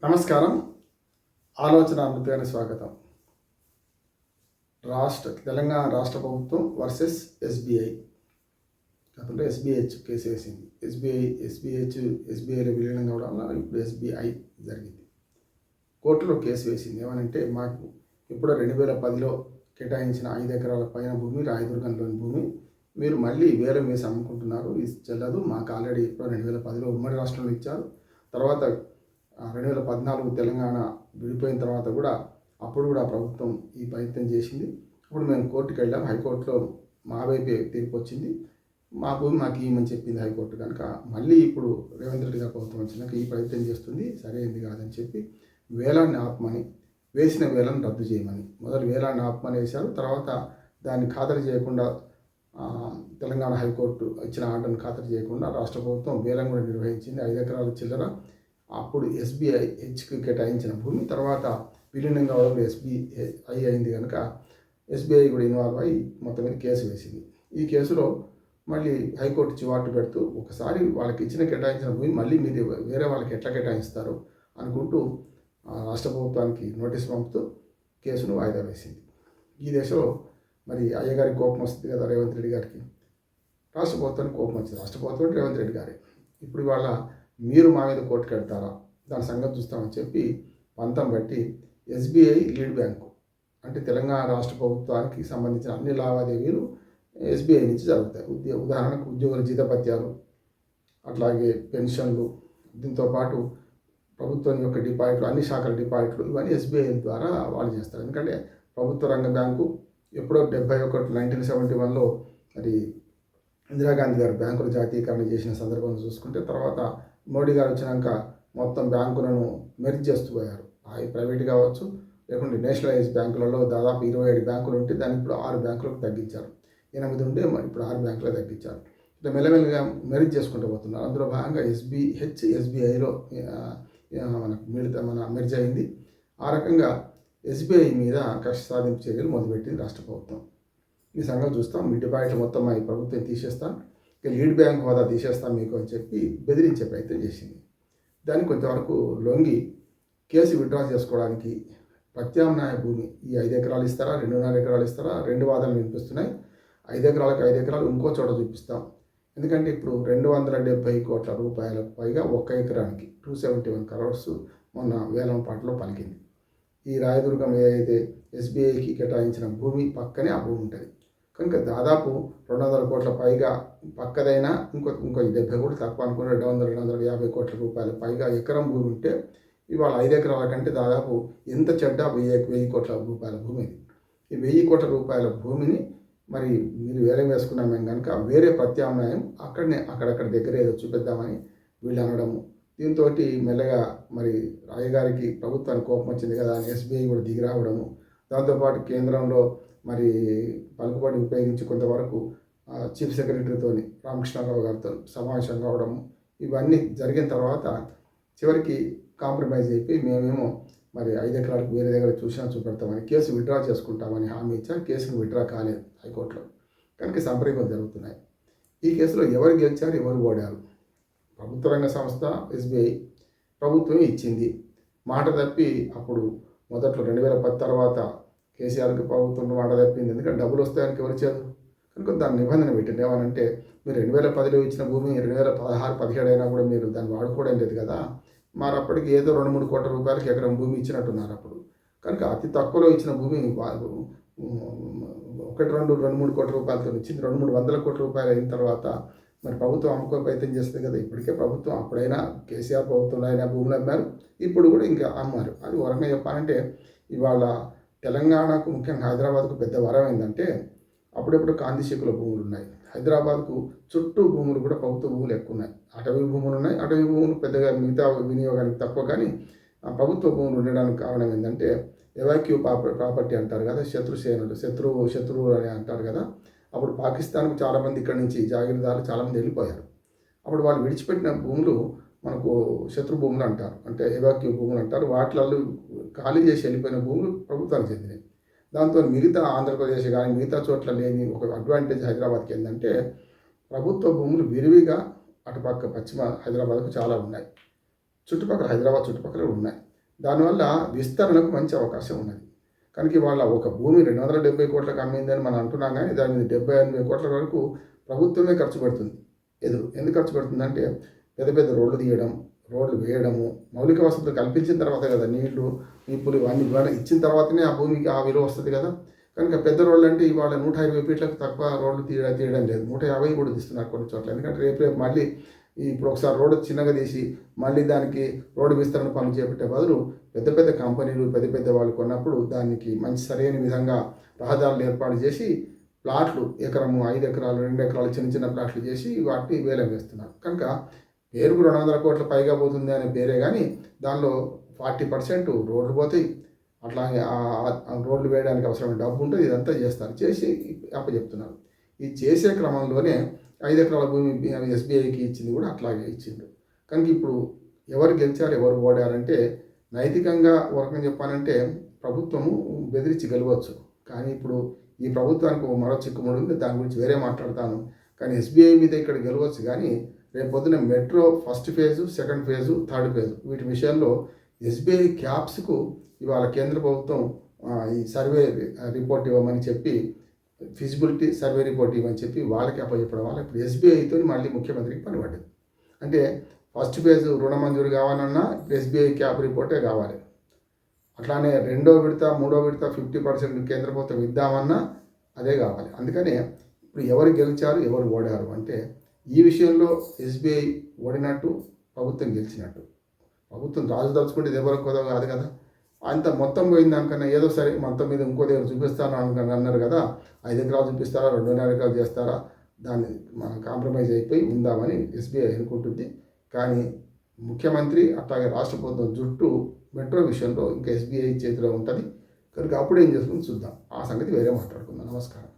నమస్కారం. ఆలోచన అమృతానికి స్వాగతం. తెలంగాణ రాష్ట్ర ప్రభుత్వం వర్సెస్ ఎస్బీఐ. గతంలో ఎస్బీహెచ్ కేసు వేసింది. ఎస్బీఐలో విలీనం కావడం వల్ల ఇప్పుడు ఎస్బీఐ జరిగింది. కోర్టులో కేసు వేసింది. ఏమనంటే మాకు ఎప్పుడో 2010లో కేటాయించిన 5 ఎకరాల పైన భూమి, రాయదుర్గంలోని భూమి మీరు మళ్ళీ వేలం వేసి అమ్ముకుంటున్నారు. ఇది చెల్లదు. మాకు ఆల్రెడీ ఎప్పుడో 2010లో ఉమ్మడి రాష్ట్రంలో ఇచ్చారు. తర్వాత 2014 తెలంగాణ విడిపోయిన తర్వాత కూడా అప్పుడు కూడా ప్రభుత్వం ఈ ప్రయత్నం చేసింది. ఇప్పుడు మేము కోర్టుకు వెళ్ళాం. హైకోర్టులో మా వైపే తీర్పు వచ్చింది. మా భూమి మాకు ఇవ్వమని చెప్పింది హైకోర్టు. కనుక మళ్ళీ ఇప్పుడు రేవంత్ రెడ్డి గారు ప్రభుత్వం వచ్చినాక ఈ ప్రయత్నం చేస్తుంది. సరైనది కాదని చెప్పి వేలాన్ని ఆపమని, వేసిన వేలను రద్దు చేయమని, మొదలు వేలాన్ని ఆపమని వేశారు. తర్వాత దాన్ని ఖాతరు చేయకుండా తెలంగాణ హైకోర్టు ఇచ్చిన ఆర్డర్ని ఖాతరు చేయకుండా రాష్ట్ర ప్రభుత్వం వేలం కూడా నిర్వహించింది. 5 ఎకరాల చిల్లర. అప్పుడు ఎస్బీఐకి కేటాయించిన భూమి తర్వాత విలీనం కావడం ఎస్బీఐ అయింది. కనుక ఎస్బీఐ కూడా ఇన్వాల్వ్ అయ్యి మొత్తం మీద కేసు వేసింది. ఈ కేసులో మళ్ళీ హైకోర్టు చివాటు పెడుతూ ఒకసారి వాళ్ళకి కేటాయించిన భూమి మళ్ళీ మీరు వేరే వాళ్ళకి ఎట్లా కేటాయిస్తారు అనుకుంటూ రాష్ట్ర ప్రభుత్వానికి నోటీస్ పంపుతూ కేసును వాయిదా వేసింది. ఈ దశలో మరి అయ్యగారికి కోపం వస్తుంది కదా, రేవంత్ రెడ్డి గారికి. రాష్ట్ర ప్రభుత్వానికి కోపం వచ్చింది. రాష్ట్ర ప్రభుత్వం రేవంత్ రెడ్డి గారే. ఇప్పుడు ఇవాళ మీరు మా మీద కోర్టుకు వెళ్తారా, దాని సంగతి చూస్తామని చెప్పి పంతం బట్టి ఎస్బీఐ లీడ్ బ్యాంకు, అంటే తెలంగాణ రాష్ట్ర ప్రభుత్వానికి సంబంధించిన అన్ని లావాదేవీలు ఎస్బీఐ నుంచి జరుగుతాయి. ఉదాహరణకు ఉద్యోగుల జీతభత్యాలు, అట్లాగే పెన్షన్లు, దీంతోపాటు ప్రభుత్వం యొక్క డిపాజిట్లు, అన్ని శాఖల డిపాజిట్లు, ఇవన్నీ ఎస్బీఐ ద్వారా వాళ్ళు చేస్తారు. ఎందుకంటే ప్రభుత్వ రంగ బ్యాంకు ఎప్పుడో 1971లో మరి ఇందిరాగాంధీ గారు బ్యాంకుల జాతీయకరణ చేసిన సందర్భంలో చూసుకుంటే, తర్వాత మోడీ గారు వచ్చినాక మొత్తం బ్యాంకులను మెర్జ్ చేస్తూ పోయారు. అవి ప్రైవేట్ కావచ్చు, లేకుంటే నేషనలైజ్ బ్యాంకులలో దాదాపు 27 బ్యాంకులు ఉంటే దాన్ని ఇప్పుడు 6 బ్యాంకులకు తగ్గించారు. 8 ఉంటే ఇప్పుడు 6 బ్యాంకులకు తగ్గించారు. ఇట్లా మెల్లమెల్లగా మెర్జ్ చేసుకుంటూ పోతున్నారు. అందులో భాగంగా ఎస్బీఐలో మన మెర్జ్ అయింది. ఆ రకంగా ఎస్బీఐ మీద కక్ష సాధింపు చర్యలు మొదలుపెట్టింది రాష్ట్ర ప్రభుత్వం. ఈ సంగతి చూస్తాం. మీ డిపాజిట్లు మొత్తం ఈ ప్రభుత్వం తీసేస్తాం, ఇక లీడ్ బ్యాంక్ హోదా తీసేస్తాం మీకు అని చెప్పి బెదిరించే ప్రయత్నం చేసింది. దానికి కొంతవరకు లొంగి కేసు విత్డ్రా చేసుకోవడానికి ప్రత్యామ్నాయ భూమి, ఈ 5 ఎకరాలు ఇస్తారా, 2.5 ఎకరాలు ఇస్తారా, 2 వాదనలు వినిపిస్తున్నాయి. 5 ఎకరాలకు 5 ఎకరాలు ఇంకో చోట చూపిస్తాం. ఎందుకంటే ఇప్పుడు 270 కోట్ల రూపాయలకు పైగా 1 ఎకరానికి 271 crores మొన్న వేలం పాటలో పలికింది. ఈ రాయదుర్గం ఏదైతే ఎస్బీఐకి కేటాయించిన భూమి పక్కనే ఆ భూమి ఉంటుంది. కనుక దాదాపు 200 కోట్ల పైగా పక్కదైనా ఇంకో 70 కోట్లు తక్కువ అనుకున్న 250 కోట్ల రూపాయల పైగా ఎకరం భూమి ఉంటే ఇవాళ 5 ఎకరాల కంటే దాదాపు ఎంత చెడ్డ 1000 కోట్ల రూపాయల భూమి. ఈ 1000 కోట్ల రూపాయల భూమిని మరి మీరు వేరే వేసుకున్నాం మేము కనుక వేరే ప్రత్యామ్నాయం అక్కడక్కడ దగ్గర ఏదో చూపిద్దామని వీళ్ళు అనడము. దీంతో మెల్లగా మరి రాయగారికి ప్రభుత్వానికి కోపం వచ్చింది కదా అని ఎస్బీఐ కూడా దిగి రావడము. దాంతోపాటు కేంద్రంలో మరి పలుకుబడి ఉపయోగించి కొంతవరకు చీఫ్ సెక్రటరీతో రామకృష్ణారావు గారితో సమావేశం కావడము, ఇవన్నీ జరిగిన తర్వాత చివరికి కాంప్రమైజ్ అయిపోయి మేమేమో మరి 5 ఎకరాలకు వేరే దగ్గర చూపెడతామని కేసు విత్డ్రా చేసుకుంటామని హామీ ఇచ్చారు. కేసును విత్డ్రా కాలేదు హైకోర్టులో. కనుక సంప్రదింపులు జరుగుతున్నాయి. ఈ కేసులో ఎవరు గెలిచారు, ఎవరు ఓడారు? ప్రభుత్వ రంగ సంస్థ ఎస్బీఐ ప్రభుత్వమే ఇచ్చింది. మాట తప్పి అప్పుడు మొదట్లో 2010 తర్వాత కేసీఆర్కి ప్రభుత్వం మాట తప్పింది. ఎందుకంటే డబ్బులు వస్తాయని ఎవరు ఇచ్చారు కనుక దాని నిబంధన పెట్టింది. ఏమనంటే మీరు 2010లో ఇచ్చిన భూమి 2016-17 అయినా కూడా మీరు దాన్ని వాడుకోవడం లేదు కదా, మరి అప్పటికి ఏదో 2-3 కోట్ల రూపాయలకి ఎకరం భూమి ఇచ్చినట్టున్నారు అప్పుడు. కనుక అతి తక్కువలో ఇచ్చిన భూమి 1-2-3 కోట్ల రూపాయలతో ఇచ్చింది. 200-300 కోట్ల రూపాయలు అయిన తర్వాత మరి ప్రభుత్వం అమ్ముకో ప్రయత్నం చేస్తుంది కదా. ఇప్పటికే ప్రభుత్వం అప్పుడైనా కేసీఆర్ ప్రభుత్వంలో అయినా భూములు అమ్మారు, ఇప్పుడు కూడా ఇంకా అమ్మారు. అది వరంగా చెప్పాలంటే ఇవాళ తెలంగాణకు ముఖ్యంగా హైదరాబాద్కు పెద్ద వరం ఏంటంటే అప్పుడెప్పుడు కాందిశీకుల భూములు ఉన్నాయి. హైదరాబాద్కు చుట్టూ భూములు కూడా ప్రభుత్వ భూములు ఎక్కువ ఉన్నాయి. అటవీ భూములు ఉన్నాయి. అటవీ భూములు పెద్దగా మిగతా వినియోగానికి తక్కువ, కానీ ప్రభుత్వ భూములు ఉండడానికి కారణం ఏంటంటే ఎవాక్యూ ప్రాపర్టీ అంటారు కదా, శత్రువు అని అంటారు కదా. అప్పుడు పాకిస్తాన్కు చాలామంది ఇక్కడ నుంచి జాగీర్దారులు చాలామంది వెళ్ళిపోయారు. అప్పుడు వాళ్ళు విడిచిపెట్టిన భూములు మనకు శత్రు భూములు అంటారు, అంటే ఎవాక్యూ భూములు అంటారు. వాటిలలో ఖాళీ చేసి వెళ్ళిపోయిన భూములు ప్రభుత్వానికి చెందినవి. దాంతో మిగతా ఆంధ్రప్రదేశ్ కానీ మిగతా చోట్ల లేని ఒక అడ్వాంటేజ్ హైదరాబాద్కి ఏంటంటే ప్రభుత్వ భూములు విరివిగా అటుపక్క పశ్చిమ హైదరాబాద్కు చాలా ఉన్నాయి. హైదరాబాద్ చుట్టుపక్కల ఉన్నాయి. దానివల్ల విస్తరణకు మంచి అవకాశం ఉన్నది. కనుక ఇవాళ ఒక భూమి 270 కోట్లకు అమ్మిందని మనం అంటున్నాం కానీ దాని మీద 70-80 కోట్ల వరకు ప్రభుత్వమే ఖర్చు పెడుతుంది. ఎందుకు ఖర్చు పెడుతుందంటే పెద్ద పెద్ద రోడ్లు తీయడం, రోడ్లు వేయడము, మౌలిక వసతులు కల్పించిన తర్వాత కదా, నీళ్లు నిప్పులు ఇవన్నీ ఇచ్చిన తర్వాతనే ఆ భూమికి ఆ విలువ వస్తుంది కదా. కనుక పెద్ద రోడ్లు అంటే ఇవాళ 120 ఫీట్లకు తక్కువ రోడ్లు తీయడం లేదు, 150 కూడా తీస్తున్నారు కొన్ని చోట్ల. ఎందుకంటే రేపు మళ్ళీ ఇప్పుడు ఒకసారి రోడ్డు చిన్నగా తీసి మళ్ళీ దానికి రోడ్డు విస్తరణ పనులు చేపట్టే బదులు పెద్ద పెద్ద కంపెనీలు పెద్ద పెద్ద వాళ్ళు కొన్నప్పుడు దానికి మంచి సరైన విధంగా రహదారులు ఏర్పాటు చేసి ప్లాట్లు ఎకరము 5 ఎకరాలు 2 ఎకరాలు చిన్న చిన్న ప్లాట్లు చేసి వాటిని వేలం వేస్తున్నారు. కనుక పేరుకు 200 కోట్ల పైగా పోతుంది అనే పేరే కానీ దానిలో 40% రోడ్లు పోతాయి. అట్లాగే రోడ్లు వేయడానికి అవసరమైన డబ్బు ఉంటుంది, ఇదంతా చేస్తారు, చేసి అప్పచెప్తున్నారు. ఇది చేసే క్రమంలోనే 5 ఎకరాల భూమి ఎస్బీఐకి ఇచ్చింది కూడా అట్లాగే ఇచ్చిండు. కనుక ఇప్పుడు ఎవరు గెలిచారు ఎవరు ఓడారంటే నైతికంగా ఒక రకంగా చెప్పాలంటే ప్రభుత్వము బెదిరించి గెలవచ్చు. కానీ ఇప్పుడు ఈ ప్రభుత్వానికి మరో చిక్కుముడి ఉంది, దాని గురించి వేరే మాట్లాడతాను. కానీ ఎస్బీఐ మీద ఇక్కడ గెలవచ్చు. కానీ రేపు పొద్దున metro first phase, second phase, third phase వీటి విషయంలో ఎస్బీఐ క్యాప్స్కు ఇవాళ కేంద్ర ప్రభుత్వం ఈ సర్వే రిపోర్ట్ ఇవ్వమని చెప్పి, ఫిజిబిలిటీ సర్వే రిపోర్ట్ ఇవ్వని చెప్పి వాళ్ళకి అప్పచెప్పడం వల్ల ఇప్పుడు ఎస్బీఐతో మళ్ళీ ముఖ్యమంత్రికి పని పడ్డది. అంటే ఫస్ట్ ఫేజ్ రుణ మంజూరు కావాలన్నా ఇప్పుడు ఎస్బీఐ క్యాప్ రిపోర్టే కావాలి. అట్లానే రెండో విడత మూడో విడత 50% కేంద్ర ప్రభుత్వం ఇద్దామన్నా అదే కావాలి. అందుకనే ఇప్పుడు ఎవరు గెలిచారు ఎవరు ఓడారు అంటే ఈ విషయంలో ఎస్బీఐ ఓడినట్టు, ప్రభుత్వం గెలిచినట్టు. ప్రభుత్వం రాజు దలుచుకుంటే ఇది ఎవరికి కొదవ కాదు కదా. అంత మొత్తం పోయింది దానికన్నా ఏదో సరే మొత్తం మీద ఇంకో దగ్గర చూపిస్తాను అన్నారు కదా, 5 ఎకరాలు చూపిస్తారా 2.5 ఎకరాలు చేస్తారా, దాన్ని మనం కాంప్రమైజ్ అయిపోయి ఉందామని ఎస్బీఐ అనుకుంటుంది. కానీ ముఖ్యమంత్రి అట్లాగే రాష్ట్ర ప్రభుత్వం జుట్టు మెట్రో విషయంలో ఇంకా ఎస్బీఐ చేతిలో ఉంటుంది. కనుక అప్పుడు ఏం చేస్తుందో చూద్దాం, ఆ సంగతి వేరే మాట్లాడుకుందాం. నమస్కారం.